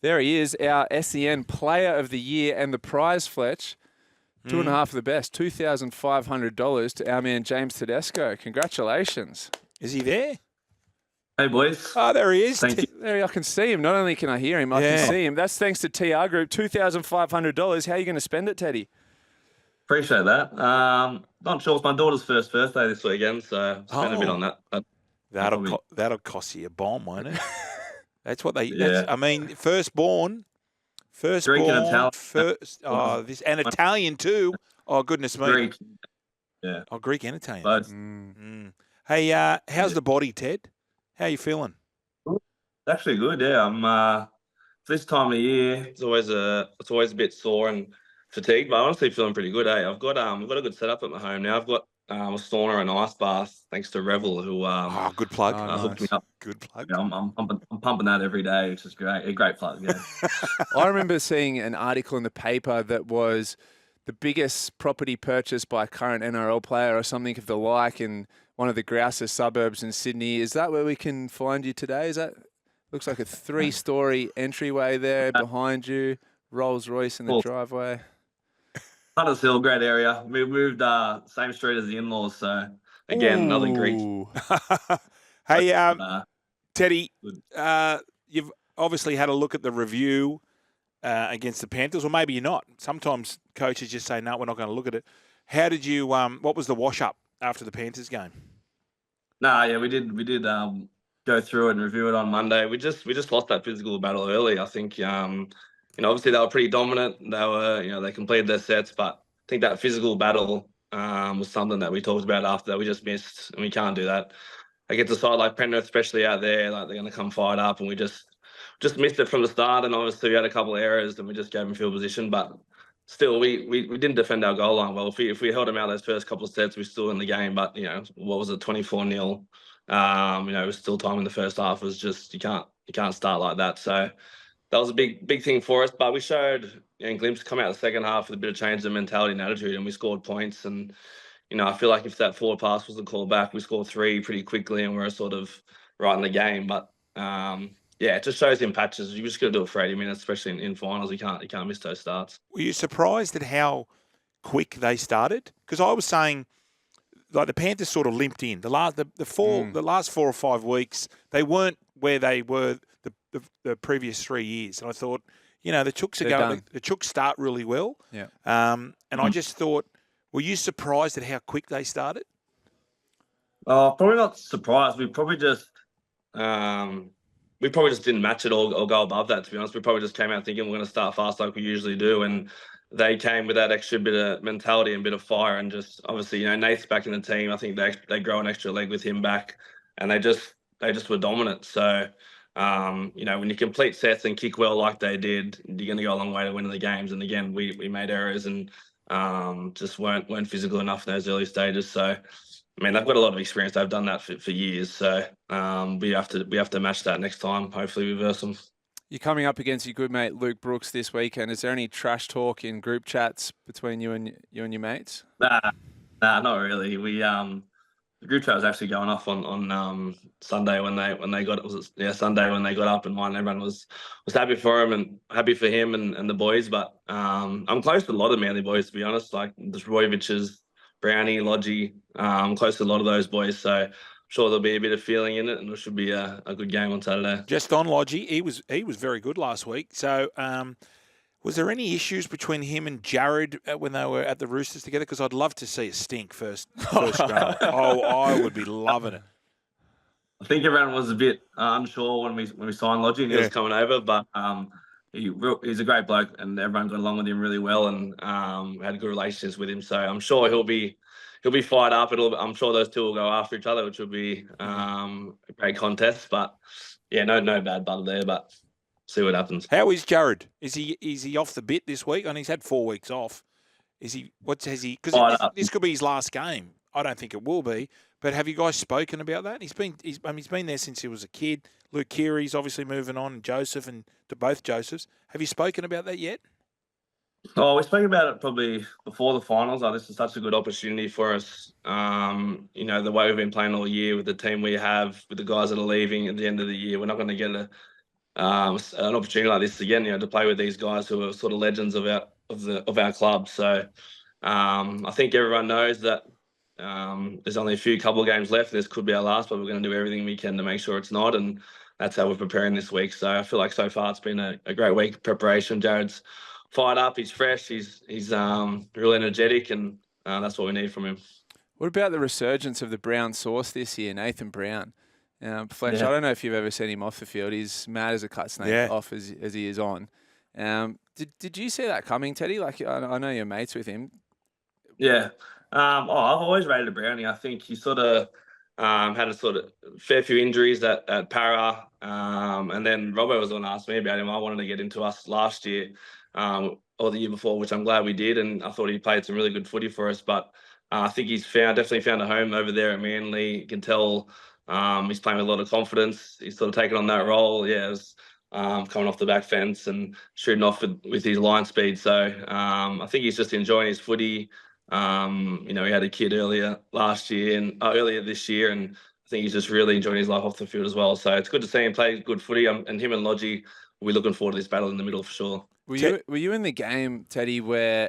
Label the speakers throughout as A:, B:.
A: There he is, our SEN Player of the Year, and the prize, Fletch. 2.5 of the best, $2,500 to our man James Tedesco. Congratulations.
B: Is he there?
C: Hey, boys.
B: Oh, there he is.
C: Thank you.
A: There, I can see him. Not only can I hear him, I can see him. That's thanks to TR Group. $2,500. How are you going to spend it, Teddy?
C: Appreciate that. Not sure. It's my daughter's first birthday this weekend, so spend a bit on that.
B: That'll cost you a bomb, won't it? That's what they.
C: Yeah.
B: I mean, firstborn.
C: Greek and Italian.
B: And Italian too. Oh goodness me.
C: Greek. Yeah.
B: Oh, Greek and Italian.
C: Both.
B: Hey, how's the body, Ted? How you feeling?
C: It's actually good. Yeah, I'm. This time of year, it's always a bit sore and fatigued, but I'm honestly feeling pretty good. I've got a good setup at my home now. I've got a sauna and ice bath thanks to Revel, who
B: good plug.
C: hooked me up.
B: Good plug.
C: Yeah, I'm pumping that every day, which is great. A great plug. Yeah.
A: I remember seeing an article in the paper that was the biggest property purchase by a current NRL player or something of the like in one of the grouser suburbs in Sydney. Is that where we can find you today? Is that looks like a 3-story entryway there behind you, Rolls Royce in the driveway.
C: Hunters Hill, great area. We moved same street as the in-laws, so again another Greek.
B: Hey, Teddy, you've obviously had a look at the review against the Panthers, or maybe you're not. Sometimes coaches just say, no, we're not going to look at it. How did you, what was the wash-up after the Panthers game?
C: We did go through it and review it on Monday. We just lost that physical battle early. I think, obviously they were pretty dominant. They were, they completed their sets, but I think that physical battle was something that we talked about after that we just missed, and we can't do that. Against a side like Penrith, especially out there, like they're going to come fired up, and we just missed it from the start. And obviously we had a couple of errors, and we just gave them field position. But still, we didn't defend our goal line well. If we held them out those first couple of sets, we're still in the game. But what was it, 24-0? It was still time in the first half. It was just you can't start like that. So that was a big thing for us. But we showed glimpses come out the second half with a bit of change in mentality and attitude, and we scored points. And I feel like if that forward pass wasn't called back, we scored 3 pretty quickly, and we're sort of right in the game. But it just shows in patches. You just got to do it for 80 minutes, especially in finals. You can't miss those starts.
B: Were you surprised at how quick they started? Because I was saying, like, the Panthers sort of limped in. The last 4 or 5 weeks, they weren't where they were the previous 3 years. And I thought, the Chooks are going. The Chooks start really well.
A: Yeah.
B: And I just thought, were you surprised at how quick they started?
C: Probably not surprised. We probably just didn't match it or go above that, to be honest. We probably just came out thinking we're going to start fast like we usually do, and they came with that extra bit of mentality and bit of fire, and just obviously, Nate's back in the team. I think they grow an extra leg with him back, and they just were dominant. So, when you complete sets and kick well like they did, you're going to go a long way to winning the games. And again, we made errors and just weren't physical enough in those early stages. So, I mean, they've got a lot of experience. They've done that for years. So we have to match that next time. Hopefully reverse them.
A: You're coming up against your good mate Luke Brooks this weekend. Is there any trash talk in group chats between you and your mates?
C: Nah, not really. The group chat was actually going off on Sunday when they got Sunday when they got up and won. Everyone was happy for him and happy for him and the boys. But I'm close to a lot of Manly boys, to be honest. Like the Rojoviches, Brownie, Lodgy. I'm close to a lot of those boys. So I'm sure there'll be a bit of feeling in it, and it should be a good game on Saturday.
B: Just on Lodgy, he was very good last week. So was there any issues between him and Jared when they were at the Roosters together? Because I'd love to see a stink first round. I would be loving it.
C: I think everyone was a bit unsure when we signed Lodgy and he was coming over, but he's a great bloke and everyone got along with him really well and had good relationships with him. So I'm sure he'll be fired up. I'm sure those two will go after each other, which will be a great contest. But no bad blood there. But see what happens.
B: How is Jared? Is he off the bit this week? I mean, he's had 4 weeks off. Is he? Because this could be his last game. I don't think it will be. But have you guys spoken about that? He's been there since he was a kid. Luke Keary's obviously moving on, and Joseph, and to both Josephs. Have you spoken about that yet?
C: Oh, we spoke about it probably before the finals. This is such a good opportunity for us. The way we've been playing all year with the team we have, with the guys that are leaving at the end of the year, we're not going to get an opportunity like this again, to play with these guys who are sort of legends of our club. So I think everyone knows that there's only a couple of games left. This could be our last, but we're going to do everything we can to make sure it's not, and that's how we're preparing this week. So I feel like so far it's been a great week of preparation. Jared's fired up, he's fresh, he's real energetic, and that's what we need from him.
A: What about the resurgence of the Brown sauce this year, Nathan Brown? Fletch, I don't know if you've ever seen him off the field. He's mad as a cut snake off as he is on. Did you see that coming, Teddy? Like, I know you're mates with him.
C: Yeah. I've always rated Brownie. I think he sort of had a sort of fair few injuries at Para. And then Robbo was going to ask me about him. I wanted to get into us last year or the year before, which I'm glad we did. And I thought he played some really good footy for us. But I think he's definitely found a home over there at Manly. You can tell he's playing with a lot of confidence. He's sort of taken on that role. Yeah, it was coming off the back fence and shooting off with his line speed. So I think he's just enjoying his footy. He had a kid earlier this year, and I think he's just really enjoying his life off the field as well. So it's good to see him play good footy, and him and Lodgy, we're looking forward to this battle in the middle for sure.
A: Were you in the game, Teddy, where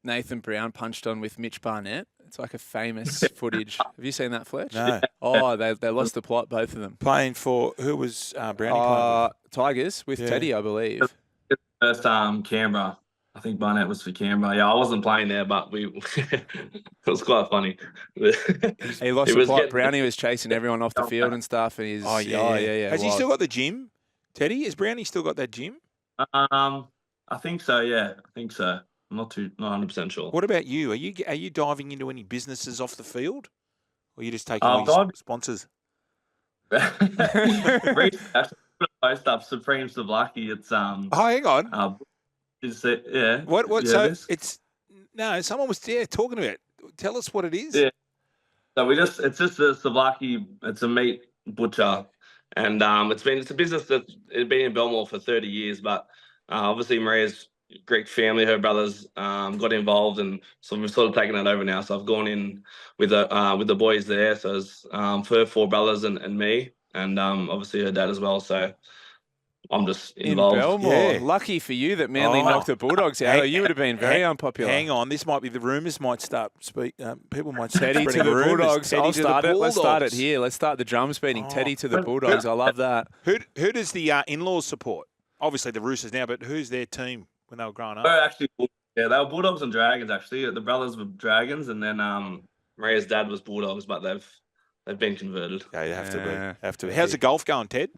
A: Nathan Brown punched on with Mitch Barnett? It's like a famous footage. Have you seen that, Fletch?
B: No.
A: Oh, they lost the plot, both of them.
B: Playing for, who was Brownie playing with?
A: Tigers with Teddy, I believe.
C: First Canberra. I think Barnett was for Canberra. Yeah, I wasn't playing there, but it was quite funny.
A: He lost the plot. Brownie was chasing everyone off the field and stuff. And he's yeah.
B: Has he still got the gym, Teddy? Has Brownie still got that gym?
C: I think so. Yeah, I think so. I'm not 100% sure.
B: What about you? Are you diving into any businesses off the field, or are you just taking all your sponsors?
C: Post up Supreme Souvlaki. It's
B: hang on.
C: Is it? Yeah.
B: What?
C: Yeah,
B: so it's no. Someone was talking about it. Tell us what it is.
C: Yeah. So it's just a Souvlaki. It's a meat butcher, and it's a business that's been in Belmore for 30 years, but obviously Maria's Greek family, her brothers got involved, and so we've sort of taken that over now. So I've gone in with the boys there. So it's her 4 brothers and me, and obviously her dad as well. So I'm just involved.
A: In Belmore. Yeah. Lucky for you that Manly knocked the Bulldogs out. You would have been very unpopular.
B: Hang on, this might be the rumours might start people might start
A: Teddy to the Bulldogs. I'll start it. Let's start it here. Let's start the drums beating. Teddy to the Bulldogs. I love that.
B: Who does the in-laws support? Obviously the Roosters now, but who's their team when they were growing up?
C: Actually, yeah, they were Bulldogs and Dragons. Actually, the brothers were Dragons, and then Maria's dad was Bulldogs, but they've been converted.
B: Yeah, you have to be. How's the golf going, Ted?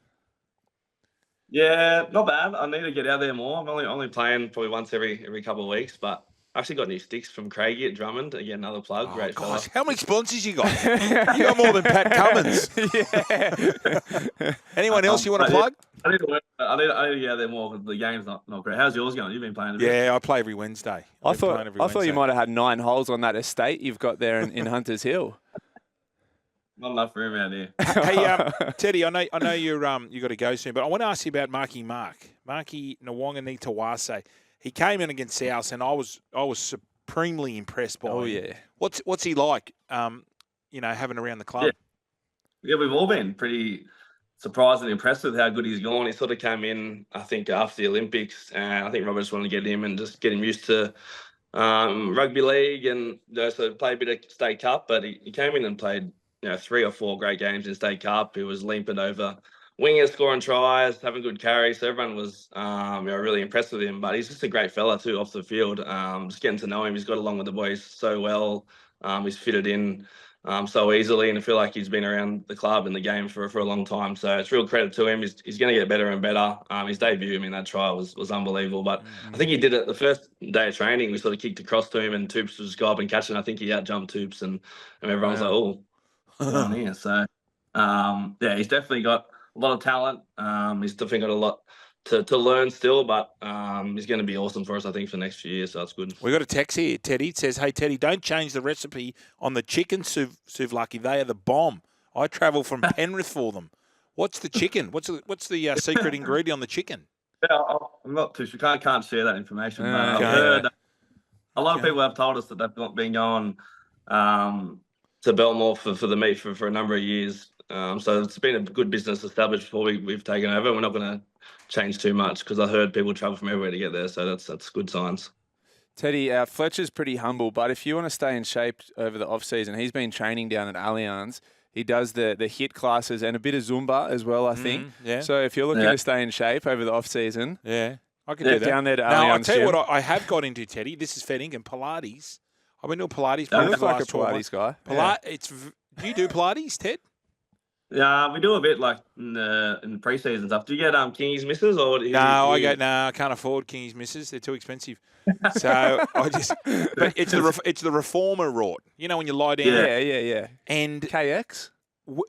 C: Yeah, not bad. I need to get out there more. I'm only playing probably once every couple of weeks, but I actually got new sticks from Craigie at Drummond. Again, another plug. Great fella.
B: How many sponsors you got? You got more than Pat Cummins. Yeah. Anyone else you want to plug?
C: I need to get out there more because the game's not great. How's yours going? You've been playing a bit.
B: Yeah, I play every Wednesday.
A: I thought you might have had 9 holes on that estate you've got there in Hunters Hill.
C: Not enough room out here.
B: Hey, Teddy, I know you got to go soon, but I want to ask you about Mark Nawaqanitawase. He came in against South, and I was supremely impressed by him.
A: Oh yeah.
B: What's he like? Having around the club.
C: Yeah, we've all been pretty surprised and impressed with how good he's gone. He sort of came in, I think, after the Olympics, and I think Robert just wanted to get him and just get him used to rugby league and so play a bit of State Cup. But he came in and played 3 or 4 great games in State Cup. He was limping over wingers, scoring tries, having good carries. So everyone was really impressed with him. But he's just a great fella too off the field. Just getting to know him, he's got along with the boys so well. He's fitted in so easily, and I feel like he's been around the club and the game for a long time. So it's real credit to him. He's going to get better and better. His debut, that trial was unbelievable. But I think he did it the first day of training. We sort of kicked across to him, and Toops was just go up and catch it. I think he out-jumped Toops, and everyone was like, oh, down here. So, he's definitely got a lot of talent. He's definitely got a lot to learn still, but he's going to be awesome for us, I think, for the next few years. So that's good.
B: We got a text here, Teddy. It says, "Hey Teddy, don't change the recipe on the chicken souvlaki. They are the bomb. I travel from Penrith for them. What's the chicken? What's the secret ingredient on the chicken?"
C: Yeah, I'm not too sure. Can't share that information. I've heard a lot of people have told us that they've been going to Belmore for the meat for a number of years. So it's been a good business established before we've taken over. We're not going to change too much because I heard people travel from everywhere to get there. So that's good signs.
A: Teddy, Fletcher's pretty humble, but if you want to stay in shape over the off-season, he's been training down at Allianz. He does the HIIT classes and a bit of Zumba as well, I think.
B: Yeah.
A: So if you're looking to stay in shape over the off-season,
B: I can do that.
A: Down there to Allianz.
B: Now, I'll tell you
A: gym.
B: what I have got into, Teddy. This is fair income, Pilates. I've been doing Pilates for
A: You
B: the
A: look like a
B: last 12 months.
A: Pilates guy.
B: Do you do Pilates, Ted?
C: Yeah, we do a bit like in the pre-season stuff. Do you get King's misses or?
B: I can't afford King's misses. They're too expensive. So I just, but it's the reformer rort. You know when you lie down.
A: Yeah.
B: And
A: KX.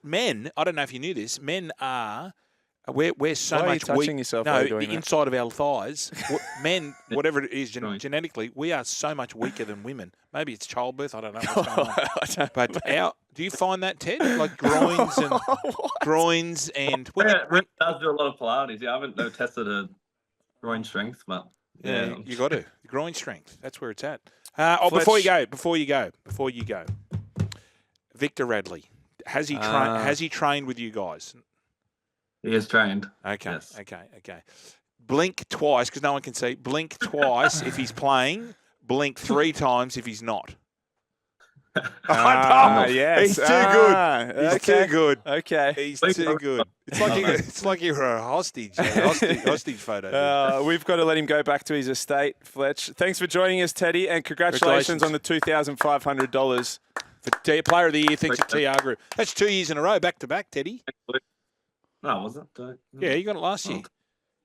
B: Men, I don't know if you knew this. Men are. We're so
A: Why are you
B: much
A: touching
B: weak.
A: yourself
B: No,
A: while you're doing
B: the
A: that?
B: inside of our thighs. Men, whatever it is genetically, we are so much weaker than women. Maybe it's childbirth. I don't know what's going on. But do you find that, Ted? Like groins and
C: When does do a lot of Pilates. Yeah, I haven't tested a groin strength, but
B: yeah, you got to groin strength. That's where it's at. Before you go, Victor Radley, has he trained with you guys?
C: He is trained.
B: Okay,
C: yes.
B: okay. Blink twice because no one can see. Blink twice if he's playing. Blink 3 times if he's not.
A: Yes.
B: He's too good. He's too good.
A: Okay.
B: He's too good. It's like you're a hostage. Hostage photo.
A: We've got to let him go back to his estate, Fletch. Thanks for joining us, Teddy, and congratulations on the $2,500.
B: For Player of the Year, thanks to TR Group. That's 2 years in a row, back to back, Teddy.
C: No, was it?
B: Yeah, you got it last year.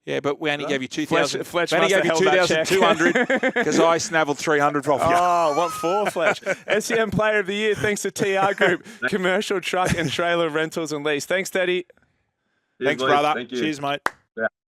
B: Yeah, but we only gave you 2,000.
A: Fletch
B: we only gave you 2,200 because I snaveled 300 off you.
A: Oh, what for, Fletch? SEN Player of the Year, thanks to TR Group, commercial truck and trailer rentals and lease. Thanks, Teddy.
B: Thanks, brother.
C: Thank you.
B: Cheers, mate.